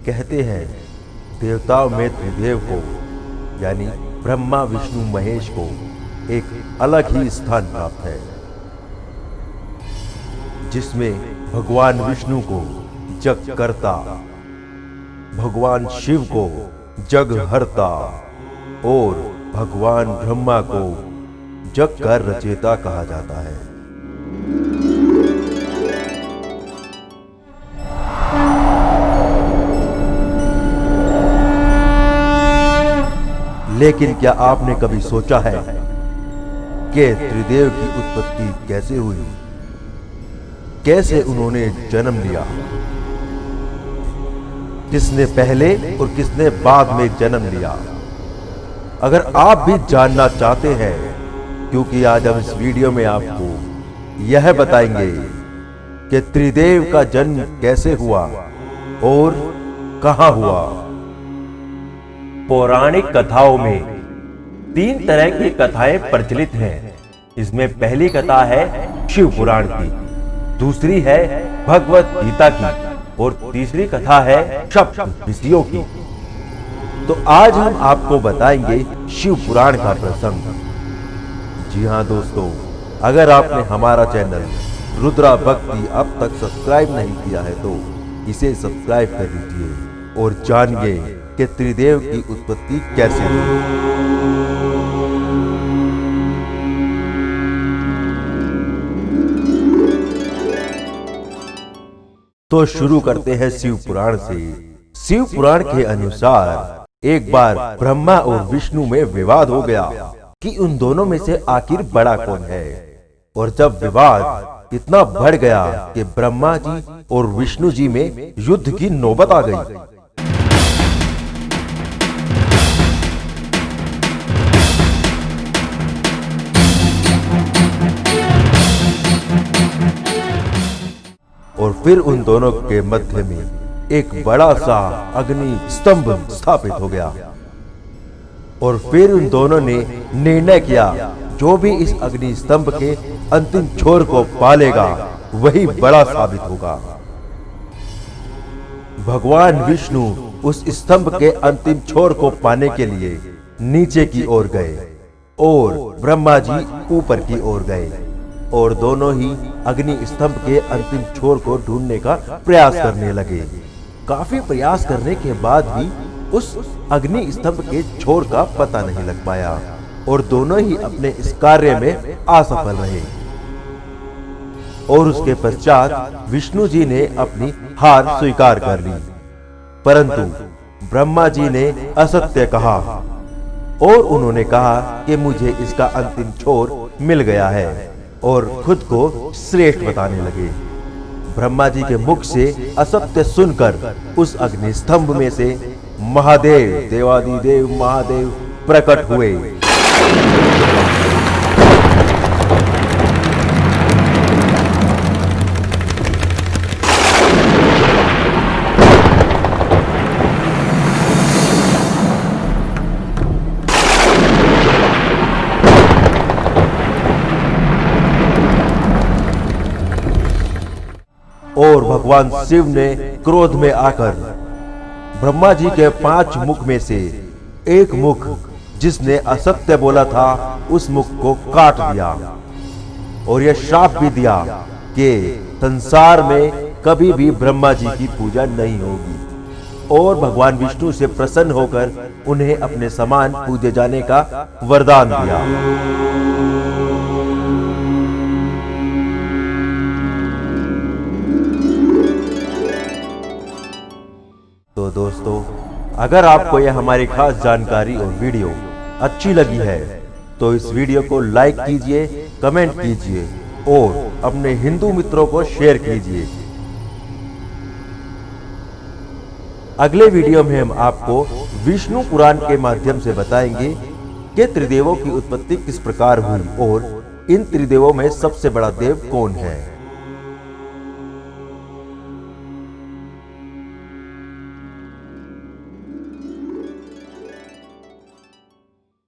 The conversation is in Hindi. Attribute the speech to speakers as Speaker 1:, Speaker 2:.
Speaker 1: कहते हैं देवताओं में त्रिदेव को यानी ब्रह्मा विष्णु महेश को एक अलग ही स्थान प्राप्त है, जिसमें भगवान विष्णु को जग करता, भगवान शिव को जग हरता और भगवान ब्रह्मा को जग का रचयिता कहा जाता है। लेकिन क्या आपने कभी सोचा है कि त्रिदेव की उत्पत्ति कैसे हुई? कैसे उन्होंने जन्म लिया? किसने पहले और किसने बाद में जन्म लिया? अगर आप भी जानना चाहते हैं, क्योंकि आज हम इस वीडियो में आपको यह बताएंगे कि त्रिदेव का जन्म कैसे हुआ और कहां हुआ।
Speaker 2: पौराणिक कथाओं में 3 तरह की कथाएं प्रचलित हैं। इसमें पहली कथा है शिव पुराण की, दूसरी है भगवत गीता की और तीसरी कथा है सप्त ऋषियों की। तो आज हम आपको बताएंगे शिव पुराण का प्रसंग। जी हां दोस्तों, अगर आपने हमारा चैनल रुद्रा भक्ति अब तक सब्सक्राइब नहीं किया है तो इसे सब्सक्राइब कर लीजिए और जानिए कि त्रिदेव की उत्पत्ति कैसे हुई। तो शुरू करते हैं शिव पुराण से। शिव पुराण के अनुसार एक बार ब्रह्मा और विष्णु में विवाद हो गया कि उन दोनों में से आखिर बड़ा कौन है। और जब विवाद इतना बढ़ गया कि ब्रह्मा जी और विष्णु जी में युद्ध की नौबत आ गई। और फिर उन दोनों के मध्य में एक बड़ा सा अग्नि स्तंभ स्थापित हो गया। और फिर उन दोनों ने निर्णय किया, जो भी इस अग्नि स्तंभ के अंतिम छोर को पालेगा वही बड़ा साबित होगा। भगवान विष्णु उस स्तंभ के अंतिम छोर को पाने के लिए नीचे की ओर गए और ब्रह्मा जी ऊपर की ओर गए और दोनों ही अग्नि स्तंभ के अंतिम छोर को ढूंढने का प्रयास करने लगे। काफी प्रयास करने के बाद भी उस अग्नि स्तंभ के छोर का पता नहीं लग पाया और दोनों ही अपने इस कार्य में असफल रहे। और उसके पश्चात विष्णु जी ने अपनी हार स्वीकार कर ली, परंतु ब्रह्मा जी ने असत्य कहा और उन्होंने कहा कि मुझे इसका अंतिम छोर मिल गया है और खुद को श्रेष्ठ बताने लगे। ब्रह्मा जी के मुख से असत्य सुनकर उस अग्नि स्तंभ में से महादेव, देवादिदेव महादेव प्रकट हुए। और भगवान शिव ने क्रोध में आकर ब्रह्मा जी के 5 मुख में से एक मुख जिसने असत्य बोला था उस मुख को काट दिया और यह श्राप भी दिया कि संसार में कभी भी ब्रह्मा जी की पूजा नहीं होगी। और भगवान विष्णु से प्रसन्न होकर उन्हें अपने समान पूजे जाने का वरदान दिया। तो दोस्तों, अगर आपको यह हमारी खास जानकारी और वीडियो अच्छी लगी है तो इस वीडियो को लाइक कीजिए, कमेंट कीजिए और अपने हिंदू मित्रों को शेयर कीजिए। अगले वीडियो में हम आपको विष्णु पुराण के माध्यम से बताएंगे कि त्रिदेवों की उत्पत्ति किस प्रकार हुई और इन त्रिदेवों में सबसे बड़ा देव कौन है।